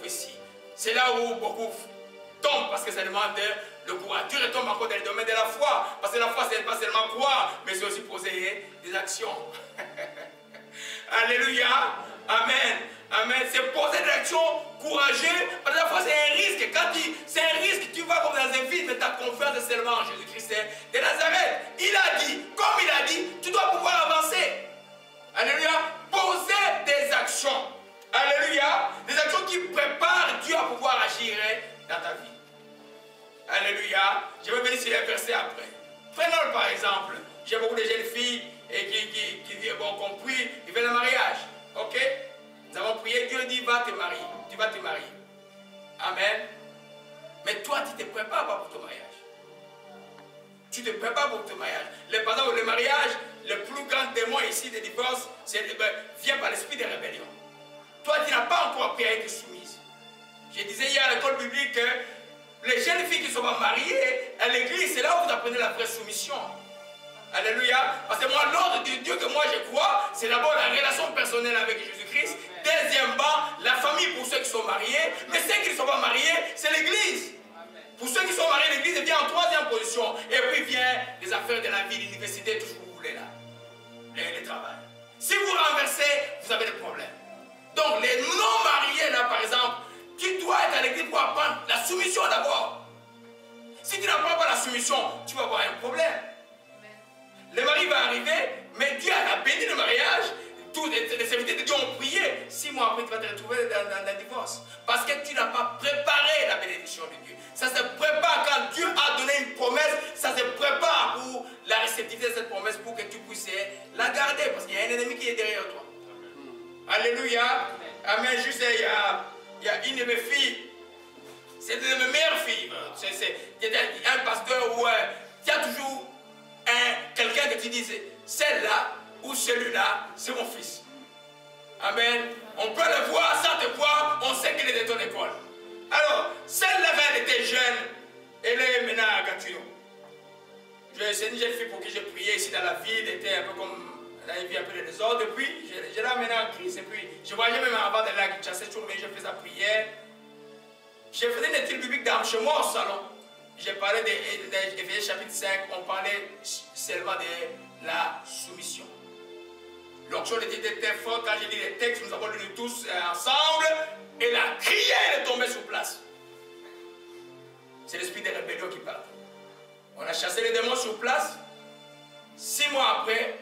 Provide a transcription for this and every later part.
ici. C'est là où beaucoup tombent parce que ça demande le courage. Dieu retombe encore dans le domaine de la foi. Parce que la foi, ce n'est pas seulement croire, mais c'est aussi poser des actions. Alléluia. Amen. Amen. C'est poser des actions courageuses. Parce que la foi, c'est un risque. Quand c'est un risque, tu vas comme dans un vide, mais ta confiance est seulement en Jésus-Christ de Nazareth. Il a dit, comme il a dit, tu dois pouvoir avancer. Alléluia. Poser des actions. Alléluia. Des actions qui préparent Dieu à pouvoir agir dans ta vie. Alléluia. Je vais venir sur les versets après. Prenons par exemple, j'ai beaucoup de jeunes filles qui ont compris, ils veulent le mariage. Ok? Nous avons prié, Dieu dit, va te marier. Tu vas te marier. Amen. Mais toi, tu ne te prépares pas pour ton mariage. Tu ne te prépares pour ton mariage. Le mariage, le plus grand démon ici de divorce, vient par l'esprit de rébellion. Toi, tu n'as pas encore appris à être soumise. Je disais hier à l'école biblique que les jeunes filles qui ne sont pas mariées à l'église, c'est là où vous apprenez la vraie soumission. Alléluia. Parce que moi, l'ordre de Dieu que moi je crois, c'est d'abord la relation personnelle avec Jésus-Christ. Deuxièmement, la famille pour ceux qui sont mariés. Mais ceux qui ne sont pas mariés, c'est l'église. Pour ceux qui sont mariés, l'église vient en troisième position. Et puis vient les affaires de la vie, l'université, tout ce que vous voulez là. Le travail. Si vous renversez, vous avez des problèmes. Donc les non-mariés là, par exemple, tu dois être à l'église pour apprendre la soumission d'abord. Si tu n'apprends pas la soumission, tu vas avoir un problème. Le mari va arriver, mais Dieu a béni le mariage. Tous les serviteurs de Dieu ont prié. 6 mois après, tu vas te retrouver dans le divorce. Parce que tu n'as pas préparé la bénédiction de Dieu. Ça se prépare quand Dieu a donné une promesse. Ça se prépare pour la réceptivité de cette promesse pour que tu puisses la garder. Parce qu'il y a un ennemi qui est derrière toi. Alléluia. Amen. Juste, il y a une de mes filles. C'est une de mes meilleures filles. C'est un pasteur où il y a toujours quelqu'un que tu dis, celle-là ou celui-là, c'est mon fils. Amen. On peut le voir sans te voir, on sait qu'il est de ton école. Alors, celle-là, elle était jeune, elle est maintenant à Gatineau. C'est une jeune fille pour qui j'ai prié ici dans la ville, elle était un peu comme, elle a une vie un peu de désordre. Depuis, je l'ai amenée en crise, et puis, je voyais même avant de là, qui chassait toujours, mais je faisais sa prière. J'ai fait une étude biblique dans chez moi au salon. J'ai parlé d'Éphésiens chapitre 5, on parlait seulement de la soumission. L'onction était forte quand j'ai lu les textes, nous avons lu tous ensemble, et la criée est tombée sur place. C'est l'esprit de rébellion qui parle. On a chassé les démons sur place. 6 mois après,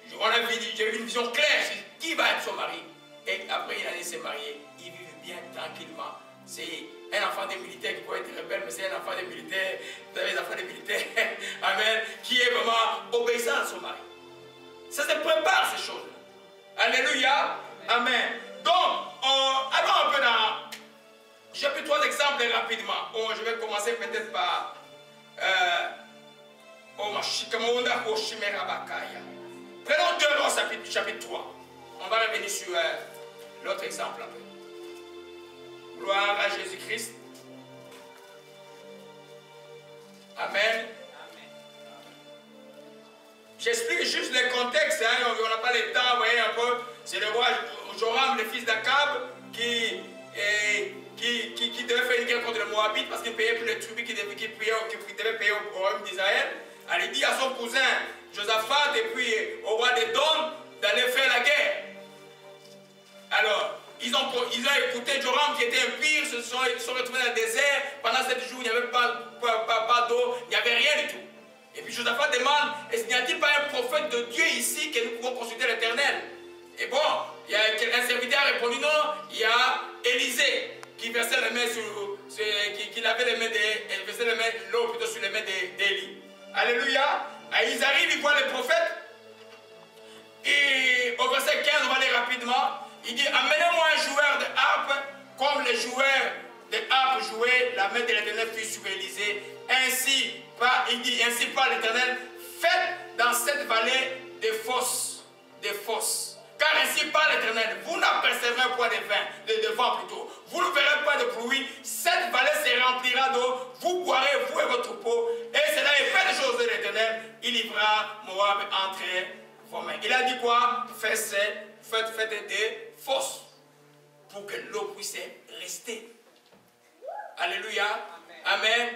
j'ai eu une vision claire sur qui va être son mari. Et après, il allait se marier. Ils vivent bien tranquillement. C'est un enfant des militaires qui peut être rebelle, mais c'est un enfant des militaires, vous savez, les enfants des militaires, amen, qui est vraiment obéissant à son mari. Ça se prépare ces choses-là. Alléluia, amen. Donc, allons un peu dans... J'ai pris 3 exemples rapidement. Je vais commencer peut-être par... Prenons 2 Rois chapitre 3. On va revenir sur l'autre exemple après. Gloire à Jésus-Christ. Amen. J'explique juste le contexte, hein, on n'a pas le temps, vous voyez un peu. C'est le roi Joram, le fils d'Akab, qui devait faire une guerre contre les Moabites parce qu'il payait pour les tribus qui devaient payer au royaume d'Israël. Alors il dit à son cousin Josaphat et puis au roi d'Édom d'aller faire la guerre. Alors, ils ont écouté Joram qui était impie, ils se sont retrouvés dans le désert. Pendant 7 jours, il n'y avait pas d'eau, il n'y avait rien du tout. Et puis Josaphat demande, est-ce n'y a-t-il pas un prophète de Dieu ici que nous pouvons consulter l'Éternel? Et bon, il y a un serviteur a répondu non, il y a Élisée qui versait les mains qui lavait les mains versait l'eau plutôt sur les mains d'Élie. Alléluia. Et ils arrivent, ils voient les prophètes. Et au verset 15, on va aller rapidement. Il dit, amenez-moi un joueur de harpe, comme les joueurs de harpe jouaient, la main de l'Éternel fut sur Élisée. Ainsi, il dit, ainsi par l'Éternel, faites dans cette vallée des fosses. Car ainsi par l'Éternel, vous n'apercevrez point de vent plutôt. Vous ne verrez pas de pluie. Cette vallée se remplira d'eau. Vous boirez, vous et votre troupeau. Et cela est fait des choses de l'Éternel. Il livra Moab entre vos mains. Il a dit quoi? Faites des fosses pour que l'eau puisse rester. Alléluia. Amen.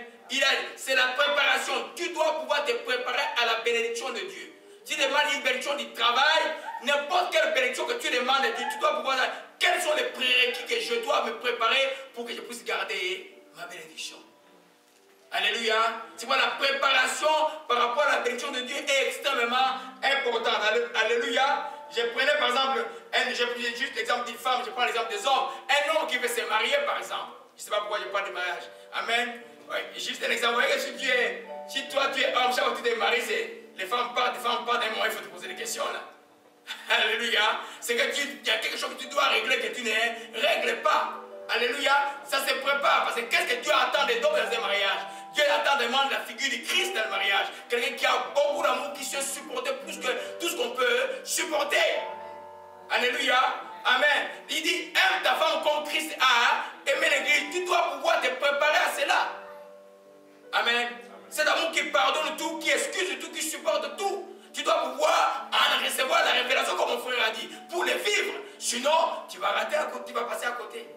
C'est la préparation. Tu dois pouvoir te préparer à la bénédiction de Dieu. Tu demandes une bénédiction du travail, n'importe quelle bénédiction que tu demandes de Dieu, tu dois pouvoir dire quels sont les prérequis que je dois me préparer pour que je puisse garder ma bénédiction. Alléluia. Tu vois, la préparation par rapport à la bénédiction de Dieu est extrêmement importante. Alléluia. Je prenais par exemple, j'ai juste l'exemple d'une femme, je prends l'exemple des hommes. Un homme qui veut se marier par exemple. Je ne sais pas pourquoi je parle de mariage. Amen. Ouais, juste un exemple. Si toi tu es homme, chaque fois que tu t'es marié, les femmes partent d'un moment, il faut te poser des questions là. Alléluia. C'est que il y a quelque chose que tu dois régler que tu ne règles pas. Alléluia. Ça se prépare. Parce que qu'est-ce que Dieu attend des hommes dans un mariage? Dieu attend demande la figure du Christ dans le mariage. Quelqu'un qui a beaucoup d'amour, qui sait supporter plus que tout ce qu'on peut supporter. Alléluia. Amen. Il dit, aime ta femme comme Christ a aimé l'église. Tu dois pouvoir te préparer à cela. Amen. C'est l'amour qui pardonne tout, qui excuse tout, qui supporte tout. Tu dois pouvoir en recevoir la révélation comme mon frère a dit, pour les vivre. Sinon, tu vas rater à côté, tu vas passer à côté.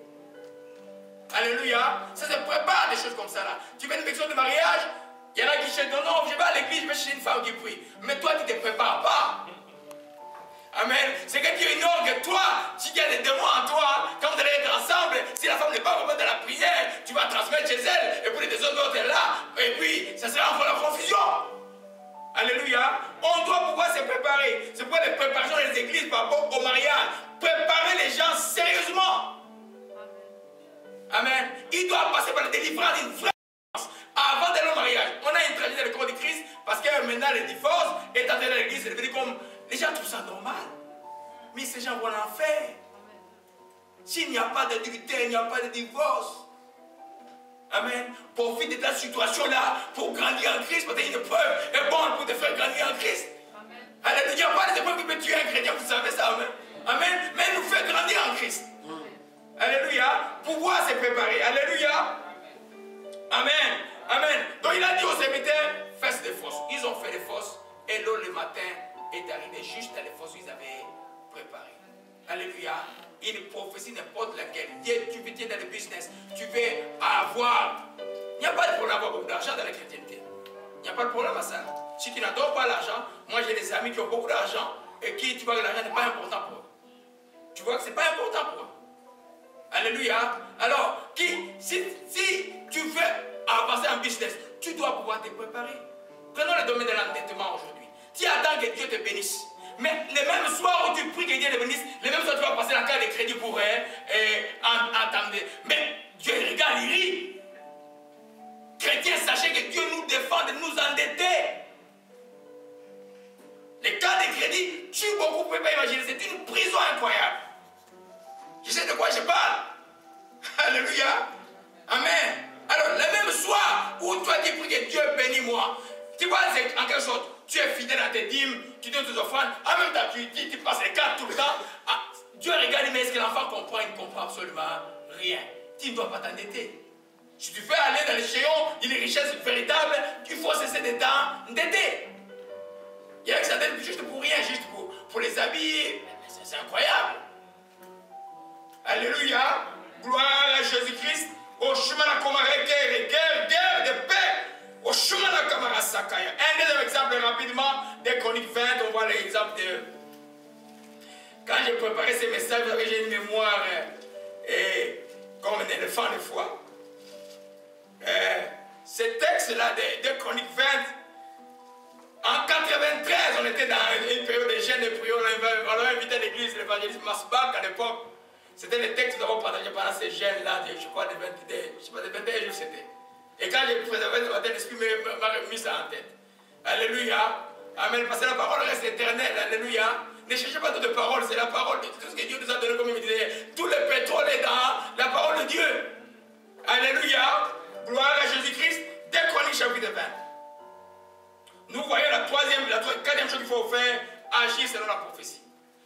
Alléluia. Ça se prépare des choses comme ça là. Tu fais une mission de mariage, il y en a qui disent non, je vais à l'église, je vais chercher une femme qui prie. Mais toi, tu ne te prépares pas. Amen. C'est que Dieu ignore que toi, si il y a des démons en toi, quand vous allez être ensemble, si la femme n'est pas vraiment dans la prière, tu vas transmettre chez elle, et puis les autres sont là, et puis ça sera encore la confusion. Alléluia. On doit pouvoir se préparer. C'est pourquoi les préparations des églises par rapport au mariage. Préparer les gens sérieusement. Amen. Il doit passer par la délivrance d'une vraie avant d'aller au mariage. On a une tragédie dans le corps de Christ parce que maintenant le divorce est entré dans l'église, c'est devenu comme les gens trouvent ça normal. Mais ces gens vont en faire. S'il n'y a pas d'adultère, il n'y a pas de divorce. Amen. Profite de ta situation-là pour grandir en Christ, parce qu'il y a une épreuve est bonne pour te faire grandir en Christ. Amen. Il n'y a pas d'épreuve qui peut tuer un chrétien, vous savez ça. Amen. Amen. Mais nous fait grandir en Christ. Alléluia. Pouvoir se préparer. Alléluia. Amen. Amen. Donc il a dit aux serviteurs, faites des fosses. Ils ont fait des fosses. Et l'eau le matin est arrivée juste à les fosses qu'ils avaient préparées. Alléluia. Une prophétie n'importe laquelle. Tu veux dans le business. Tu veux avoir. Il n'y a pas de problème d'avoir beaucoup d'argent dans la chrétienté. Il n'y a pas de problème à ça. Si tu n'adores pas l'argent, moi j'ai des amis qui ont beaucoup d'argent et qui, tu vois que l'argent n'est pas important pour eux. Tu vois que ce n'est pas important pour eux. Alléluia. Alors, si tu veux avancer en business, tu dois pouvoir te préparer. Prenons le domaine de l'endettement aujourd'hui. Tu attends que Dieu te bénisse. Mais le même soir où tu pries que Dieu te bénisse, le même soir tu vas passer la carte de crédit pour entendre. Mais Dieu regarde, il rit. Chrétiens, sachez que Dieu nous défend de nous endetter. Les cartes de crédit tuent beaucoup, vous ne pouvez pas imaginer. C'est une prison incroyable. Je sais de quoi je parle. Alléluia. Amen. Alors, le même soir où toi tu pries que Dieu bénisse moi, tu vois, c'est en quelque sorte, tu es fidèle à tes dîmes, tu donnes tes offrandes, en même temps, tu passes les cartes tout le temps. Ah, Dieu regarde, mais est-ce que l'enfant comprend? Il ne comprend absolument rien. Tu ne dois pas t'endetter. Si tu veux aller dans les chéons d'une richesse véritable, il faut cesser de t'endetter. Il y a qui s'endettent juste pour rien, juste pour les habiller. C'est incroyable. Alléluia. Gloire à Jésus-Christ. Au chemin de Komareke, guerre de paix. Au chemin de Kamarasakaya. Un deuxième exemple rapidement des Chroniques 20. On voit l'exemple de. Quand j'ai préparé ces messages, j'ai une mémoire comme un éléphant de foi. Ce texte-là de Chroniques 20. En 93, on était dans une période de jeûne et de prière. On avait invité à l'église l'évangéliste Masbak à l'époque. C'était le texte que nous avons partagé pendant ces jeûnes-là, je crois, de 21 jours c'était. Et quand j'ai préservé ce matin, l'Esprit m'a remis ça en tête. Alléluia. Amen. Parce que la parole reste éternelle. Alléluia. Ne cherchez pas d'autres paroles, c'est la parole. Tout ce que Dieu nous a donné, comme il me disait, tout le pétrole est dans la parole de Dieu. Alléluia. Gloire à Jésus-Christ. Dès Chroniques chapitre 20. Nous voyons la quatrième chose qu'il faut faire, agir selon la prophétie.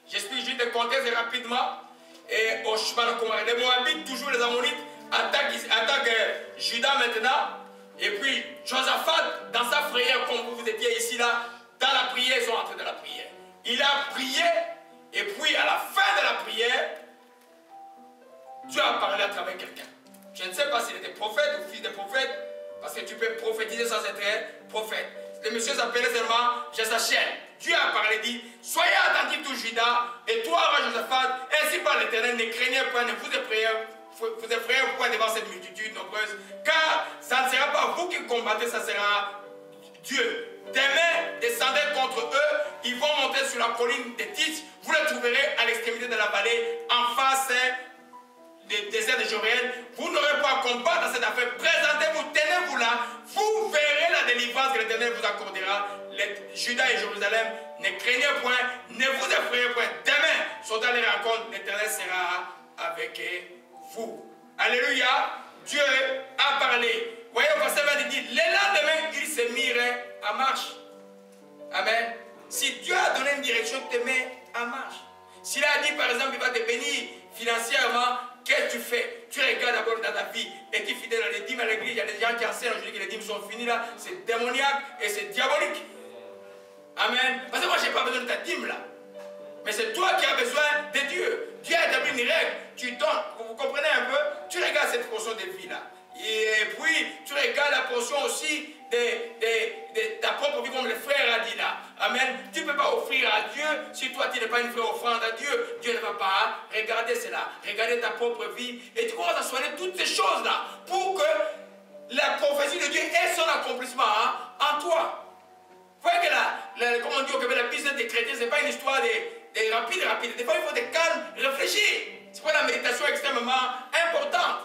J'explique juste le contexte rapidement. Et au chemin de Komaré, les Moabites, toujours les Ammonites, attaquent Juda maintenant. Et puis, Josaphat, dans sa prière, comme vous étiez ici, là, dans la prière, ils sont entrés dans la prière. Il a prié, et puis à la fin de la prière, Dieu a parlé à travers quelqu'un. Je ne sais pas s'il était prophète ou fils de prophète, parce que tu peux prophétiser sans être prophète. Le monsieur s'appelait seulement Jezachel. Dieu a parlé, dit, soyez attentifs tout Juda, et toi, roi Josaphat, ainsi par l'Éternel, ne craignez point, ne vous effrayez point devant cette multitude nombreuse, car ça ne sera pas vous qui combattez, ça sera Dieu. Demain, descendez contre eux, ils vont monter sur la colline des Tis, vous les trouverez à l'extrémité de la vallée, en face du désert de Joréel. Vous n'aurez pas à combattre dans cette affaire, présentez-vous, tenez-vous là, vous verrez la délivrance que l'Éternel vous accordera. Les Juda et Jérusalem, ne craignez point, ne vous effrayez point. Demain, sortez à les rencontres, l'Éternel sera avec vous. Alléluia, Dieu a parlé. Voyez au verset 20, il dit, les lendemains, ils se mirent en marche. Amen. Si Dieu a donné une direction, te mets en marche. S'il a dit, par exemple, il va te bénir financièrement, qu'est-ce que tu fais? Tu regardes d'abord dans ta vie et tu es fidèle dans les dîmes à l'église. Il y a des gens qui enseignent aujourd'hui que les dîmes sont finies là. C'est démoniaque et c'est diabolique. Amen. Parce que moi, je n'ai pas besoin de ta dîme là. Mais c'est toi qui as besoin de Dieu. Dieu a établi une règle. Tu donnes. Vous comprenez un peu? Tu regardes cette portion de vie là. Et puis, tu regardes la portion aussi de ta propre vie, comme le frère a dit là. Amen. Tu ne peux pas offrir à Dieu si toi tu n'es pas une vraie offrande à Dieu. Dieu ne va pas regarder cela. Regarder ta propre vie. Et tu commences à soigner toutes ces choses là pour que la prophétie de Dieu ait son accomplissement en toi. Vous voyez que comme on dit au Québec, la business des chrétiens, ce n'est pas une histoire de rapide. Des fois, il faut être calme, réfléchir. C'est pour la méditation extrêmement importante.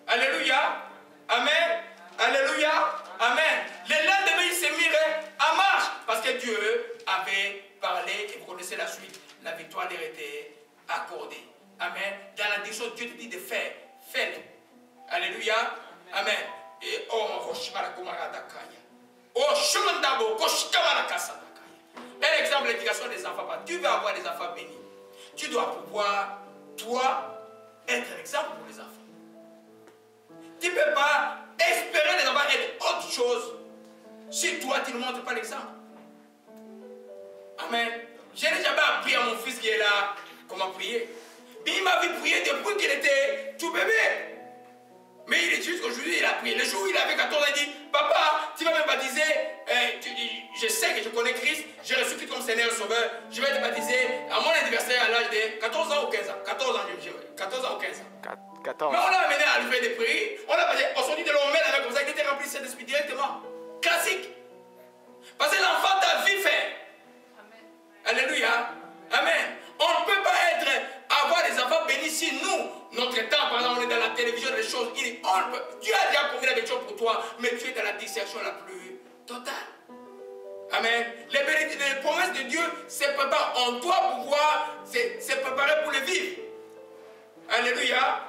Alléluia. Amen. Alléluia. Amen. Les lendemains, ils se mirent en marche parce que Dieu avait parlé et vous connaissez la suite. La victoire leur était accordée. Amen. Dans la direction, Dieu te dit de faire. Fais-le. Alléluia. Amen. Et un exemple, l'éducation des enfants. Tu veux avoir des enfants bénis. Tu dois pouvoir, toi, être un exemple pour les enfants. Tu ne peux pas espérer les enfants être autre chose si toi, tu ne montres pas l'exemple. Amen. Je n'ai jamais appris à mon fils qui est là comment prier. Mais il m'a vu prier depuis qu'il était tout bébé. Mais il est juste qu'aujourd'hui, il a prié. Le jour où il avait 14 ans, il dit, papa, tu vas me baptiser. Je sais que je connais Christ. J'ai reçu Christ comme Seigneur et Sauveur. Je vais te baptiser à mon anniversaire à l'âge de 14 ans ou 15 ans. 14 ans, 14 ans ou 15 ans. 14. Mais on l'a amené à lui faire des prières. On l'a baptisé. On s'est dit de l'homme avec comme ça. Il était rempli de Saint-Esprit directement. Classique. Parce que l'enfant t'a vu faire. Amen. Alléluia. Amen. On ne peut pas avoir des enfants bénis si nous, notre temps, par exemple, on est dans la télévision, des choses. Dieu a déjà promis la bénédiction pour toi, mais tu es dans la dissertion la plus totale. Amen. Les promesses de Dieu se préparent en toi pour pouvoir se préparer pour les vivre. Alléluia.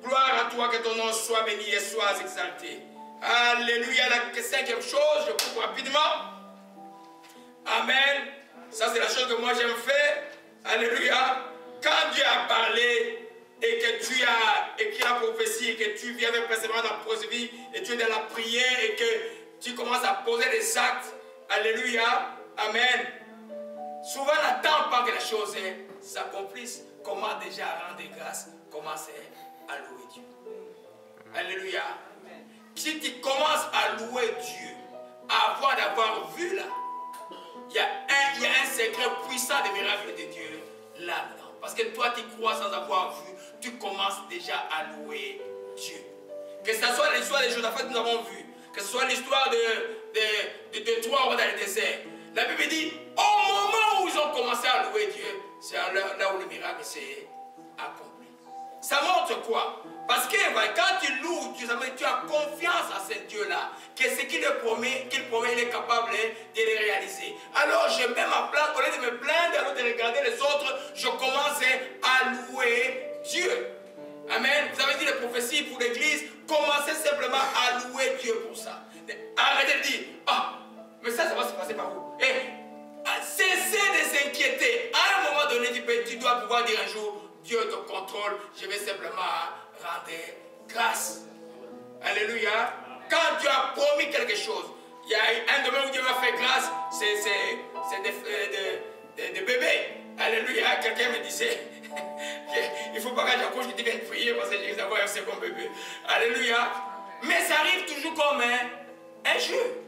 Gloire à toi, que ton nom soit béni et soit exalté. Alléluia. La cinquième chose, je coupe rapidement. Amen. Ça, c'est la chose que moi j'aime faire. Alléluia. Quand Dieu a parlé et que tu as écrit la prophétie et que tu viens avec précédemment dans la prophétie et tu es dans la prière et que tu commences à poser des actes. Alléluia. Amen. Souvent, n'attends pas que les choses s'accomplissent. Comment déjà rendre grâce? Commence à louer Dieu. Alléluia. Amen. Si tu commences à louer Dieu, avant d'avoir vu là, il y a un secret puissant des miracles de Dieu là-dedans. Parce que toi, tu crois sans avoir vu, tu commences déjà à louer Dieu. Que ce soit l'histoire des Josaphat que nous avons vu, que ce soit l'histoire de trois rois dans le désert. La Bible dit, au moment où ils ont commencé à louer Dieu, c'est là où le miracle s'est accompli. Ça montre quoi? Parce que quand tu loues Dieu, tu as confiance à ce Dieu-là, que ce qu'il promet, il est capable de le réaliser. Alors je mets ma place, au lieu de me plaindre, alors de regarder les autres, je commence à louer Dieu. Amen. Vous avez dit les prophéties pour l'église, commencez simplement à louer Dieu pour ça. Arrêtez de dire, mais ça va se passer par où? Cessez de s'inquiéter. À un moment donné, tu dois pouvoir dire un jour, Dieu te contrôle, je vais simplement rendre grâce. Alléluia. Quand Dieu a promis quelque chose, il y a un domaine où Dieu va faire grâce, c'est des bébés. Alléluia. Quelqu'un me disait, faut pas qu'à j'accouche que tu viennes prier parce que j'ai d'avoir un second bébé. Alléluia. Mais ça arrive toujours comme un jeu.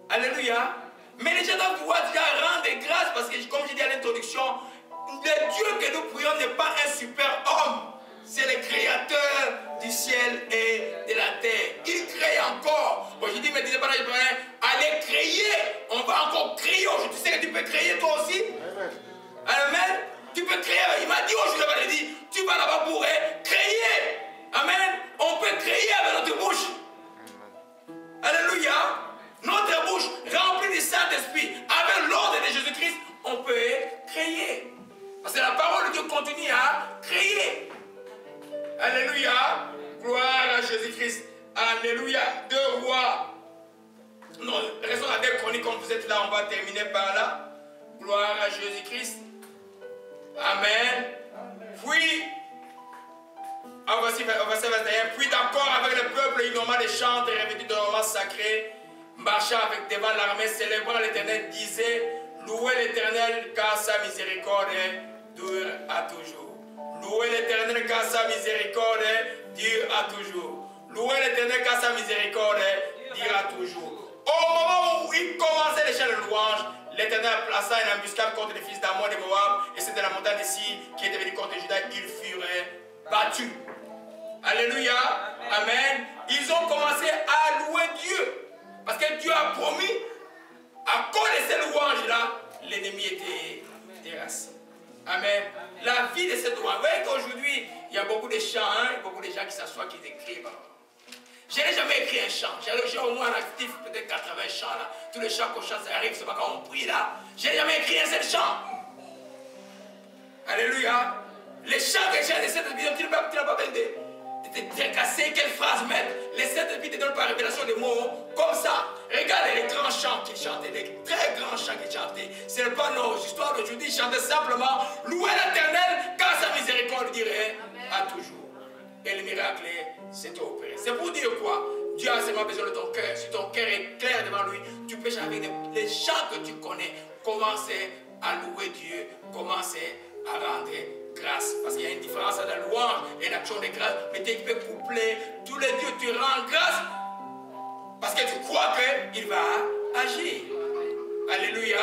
Alléluia. Mais les gens doivent pouvoir déjà rendre grâce parce que, comme j'ai dit à l'introduction, le Dieu que nous prions n'est pas un super homme. C'est le créateur du ciel et de la terre. Il crée encore. Aujourd'hui, me disais pas, allez créer. On va encore créer aujourd'hui. Tu sais que tu peux créer toi aussi. Amen. Tu peux créer. Il m'a dit aujourd'hui, il m'a dit, tu vas là-bas pour créer. Amen. On peut créer avec notre bouche. Alléluia. Notre bouche remplie du Saint-Esprit, avec l'ordre de Jésus-Christ, on peut créer. Parce que la parole de Dieu continue à créer. Alléluia. Gloire à Jésus-Christ. Alléluia. 2 Rois. Non, restons à 2 Chroniques, comme vous êtes là, on va terminer par là. Gloire à Jésus-Christ. Amen. Puis, verset 21, puis d'accord avec le peuple, il nomma les chants et revêtus de moments sacrés, marcha avec devant l'armée, célébrant l'Éternel, disait, louez l'Éternel car sa miséricorde dure à toujours. Louez l'Éternel car sa miséricorde dure à toujours. Louez l'Éternel car sa miséricorde dure à toujours. Au moment où il commençait les chants de louange, l'Éternel plaça une embuscade contre les fils d'Ammon et de Moab, et c'était la montagne ici qui était venue contre Juda, ils furent battus. Alléluia. Amen. Ils ont commencé à louer Dieu. Parce que Dieu a promis, à cause de ces louanges-là, l'ennemi était terrassé. Amen. La vie de cette louange. Vous voyez qu'aujourd'hui, il y a beaucoup de chants, beaucoup de gens qui s'assoient, qui écrivent. Je n'ai jamais écrit un chant. J'ai au moins un actif, peut-être 80 chants là. Tous les chants qu'on chante, ça arrive, c'est pas quand on prie là. Je n'ai jamais écrit un seul chant. Alléluia. Les chants que j'ai de cette vision, tu n'as pas besoin de te tracasser, quelle phrase mettre. Les Saint-Esprit te donnent par révélation des mots comme ça. Regarde les grands chants qu'ils chantaient, les très grands chants qu'ils chantaient. Ce n'est pas nos histoires d'aujourd'hui. Ils chantaient simplement louer l'Éternel car sa miséricorde dirait à toujours. Et le miracle s'est opéré. C'est pour dire quoi? Dieu a seulement besoin de ton cœur. Si ton cœur est clair devant lui, tu peux chanter les chants que tu connais. Commencez à louer Dieu. Commencez à rendre grâce. Parce qu'il y a une différence entre la louange et l'action de grâce. Mais tu peux coupler tous les dieux. Tu rends grâce parce que tu crois qu'il va agir. Alléluia.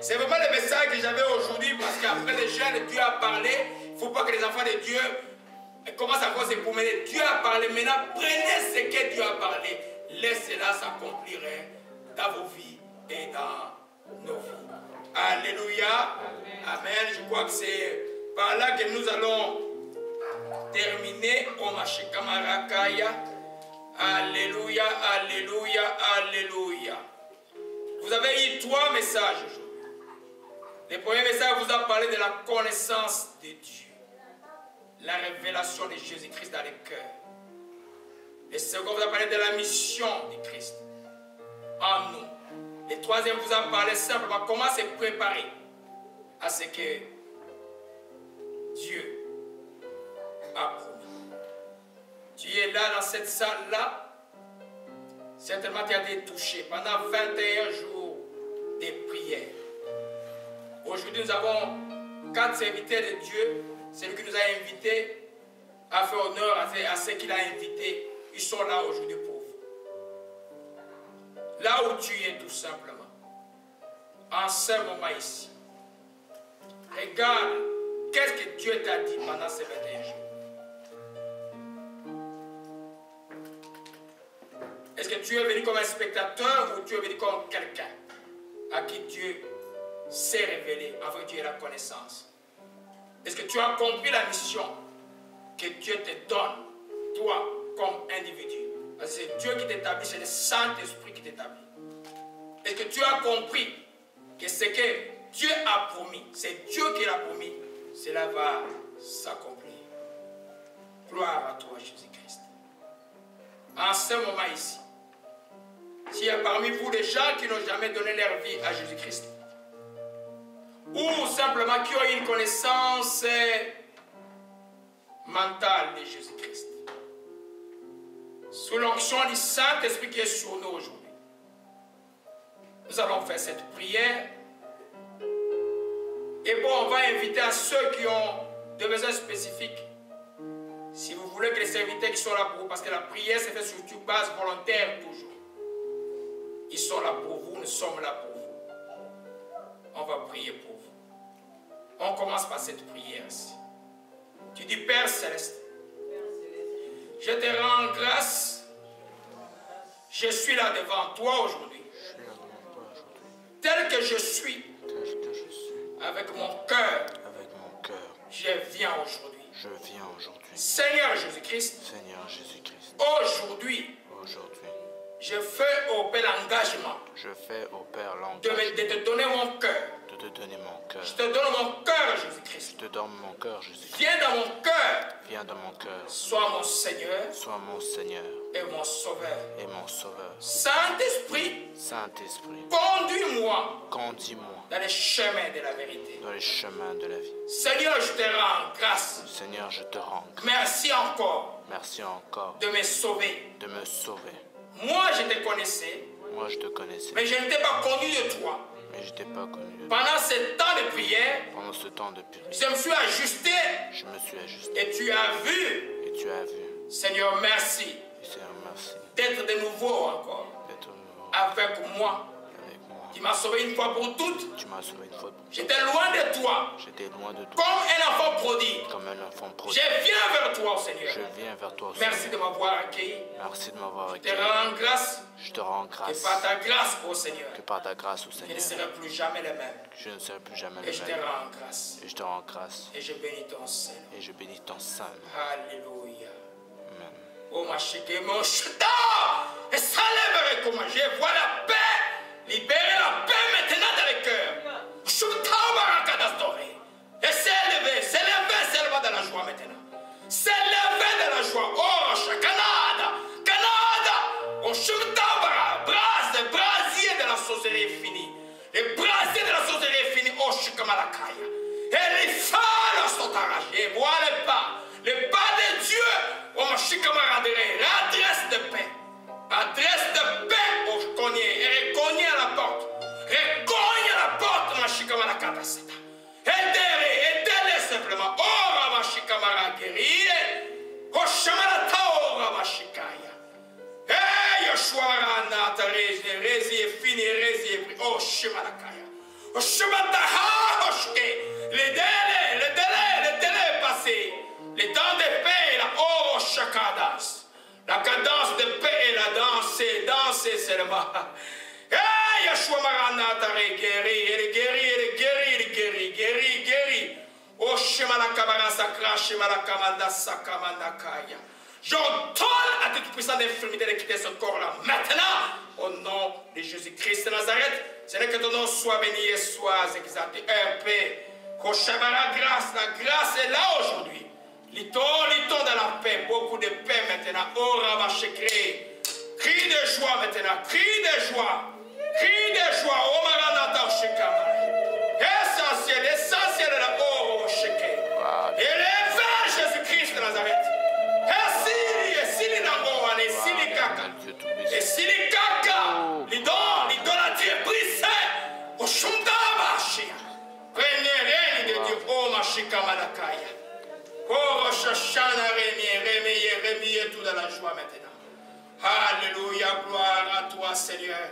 C'est vraiment le message que j'avais aujourd'hui. Parce qu'après les jeunes, Dieu a parlé. Il ne faut pas que les enfants de Dieu commencent à voir se promener. Dieu a parlé. Maintenant, prenez ce que Dieu a parlé. Laissez-la s'accomplir dans vos vies et dans nos vies. Alléluia. Amen. Je crois que c'est par là que nous allons terminer. Alléluia, alléluia, alléluia. Vous avez eu 3 messages aujourd'hui. Le premier message vous a parlé de la connaissance de Dieu. La révélation de Jésus-Christ dans les cœurs. Le second vous a parlé de la mission de Christ en nous. Le troisième vous a parlé simplement comment se préparer à ce que Dieu a promis. Tu es là dans cette salle-là. Certainement tu as été touché pendant 21 jours de prière. Aujourd'hui nous avons 4 serviteurs de Dieu. Celui qui nous a invités à faire honneur à ceux qu'il a invités. Ils sont là aujourd'hui pour vous. Là où tu es tout simplement. En ce moment ici. Regarde, qu'est-ce que Dieu t'a dit pendant ces 21 jours? Est-ce que tu es venu comme un spectateur ou tu es venu comme quelqu'un à qui Dieu s'est révélé, afin que tu aies la connaissance? Est-ce que tu as compris la mission que Dieu te donne, toi, comme individu? Parce que c'est Dieu qui t'établit, c'est le Saint-Esprit qui t'établit. Est-ce que tu as compris que ce que Dieu a promis, c'est Dieu qui l'a promis, cela va s'accomplir? Gloire à toi, Jésus-Christ. En ce moment ici, s'il y a parmi vous des gens qui n'ont jamais donné leur vie à Jésus-Christ, ou simplement qui ont une connaissance mentale de Jésus-Christ, sous l'onction du Saint-Esprit qui est sur nous aujourd'hui, nous allons faire cette prière. Et bon, on va inviter à ceux qui ont deux besoins spécifiques. Si vous voulez que les serviteurs qui sont là pour vous, parce que la prière se fait sur une base volontaire toujours. Ils sont là pour vous, nous sommes là pour vous. On va prier pour vous. On commence par cette prière-ci. Tu dis, Père Céleste, je te rends grâce. Je suis là devant toi aujourd'hui. Tel que je suis. Avec mon cœur. Je viens aujourd'hui. Seigneur Jésus-Christ. Aujourd'hui. Je fais au Père l'engagement. De te donner mon cœur. Je te donne mon cœur, Jésus-Christ. Viens dans mon cœur. Sois mon Seigneur. Et mon Sauveur. Saint-Esprit. Conduis-moi. Dans les chemins de la vérité. Seigneur, je te rends grâce. Merci encore. De me sauver. Moi, je te connaissais. Mais je ne t'ai pas connu de toi. Pendant ce temps de prière, je me suis ajusté. Et tu as vu. Seigneur, merci. D'être de nouveau encore. Avec moi. Tu m'as sauvé une fois pour toutes. J'étais loin de toi. Comme un enfant prodigue. Je viens vers toi, Seigneur. Merci de m'avoir accueilli. Je te rends grâce. Et par ta grâce, ô Seigneur. Je ne serai plus jamais le même. Et je te rends grâce. Et je bénis ton Saint. Alléluia. Oh ma chérie, mon chita. Et ça lèverait comment je vois la paix. Libérez la paix maintenant dans les cœurs. Et s'élever dans la joie maintenant. S'élever dans la joie. Oh, Canada. Oh, brasier de la sorcellerie est fini. Les brasiers de la sorcellerie est fini. Oh, Chikamalakaya. Et les phares sont arrachés. Voilà les pas de Dieu. Oh, ma Chikamaradere. Adresse de paix. Adresse de paix au cogné. Et recogne à la porte. Recogne à la porte, ma Chikamalakata. Aidez-les simplement. Oh, ma Chikamara guérie. Oh, Shamalata, oh, ma Chikaya. Hey, Yoshua Ranata, rési est fini, rési est pris. Oh, Shimalakaya. Oh, Shimataha, Hoshke. Le délai est passé. Le temps de paix, là, oh, Shakadas. La cadence de paix et la danser seulement. Hey, Yeshua Maranatha, guéri. Oh, Shemalakabara Sakra, Shemalakamanda Sakamandakaya. J'ordonne à toute puissance d'infirmité de quitter ce corps-là maintenant, au nom de Jésus-Christ de Nazareth. C'est que ton nom soit béni et soit exalté. Paix. Koshabara grâce, la grâce est là aujourd'hui. Litons dans la paix, beaucoup de paix maintenant. Oh, Ramachekre. Crie de joie maintenant, crie de joie. Oh, Maranatha, Shekama. Essentiel de la oh, Sheke. Élevez Jésus-Christ de Nazareth. Et si les caca, l'idolâtrie est brisée, au Shumdabashi. Prenez de Dieu, oh, Machika Malakaya. Oh, Roshashana, Rémi, tout dans la joie maintenant. Alléluia, gloire à toi, Seigneur.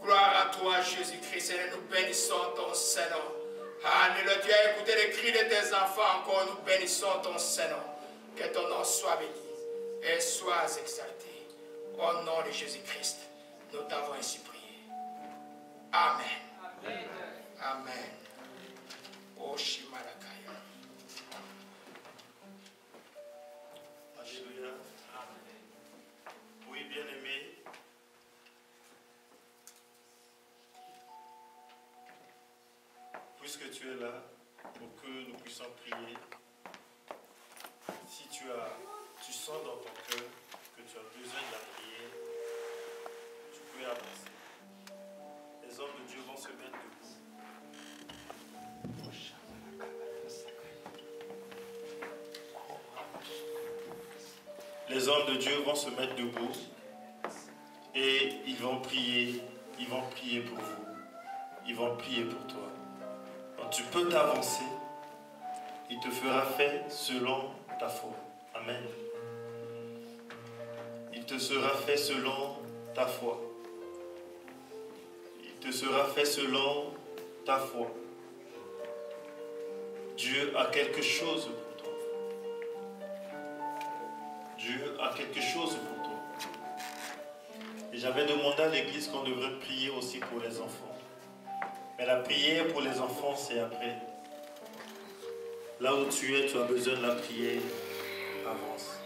Gloire à toi, Jésus-Christ. Et nous bénissons ton Saint-Nom. Alléluia, tu as écouté les cris de tes enfants encore. Nous bénissons ton Saint-Nom. Que ton nom soit béni et sois exalté. Au nom de Jésus-Christ, nous t'avons ainsi prié. Amen. Amen. Oh, Shimalakaya. Alléluia. Oui, bien-aimé. Puisque tu es là, pour que nous puissions prier, si tu sens dans ton cœur que tu as besoin de la prière, tu peux avancer. Les hommes de Dieu vont se mettre debout. Les hommes de Dieu vont se mettre debout et ils vont prier pour vous. Ils vont prier pour toi. Donc tu peux t'avancer il te fera fait selon ta foi. Amen. Il te sera fait selon ta foi. Il te sera fait selon ta foi. Dieu a quelque chose pour toi. Dieu a quelque chose pour toi. Et j'avais demandé à l'église qu'on devrait prier aussi pour les enfants. Mais la prière pour les enfants, c'est après. Là où tu es, tu as besoin de la prière. Avance.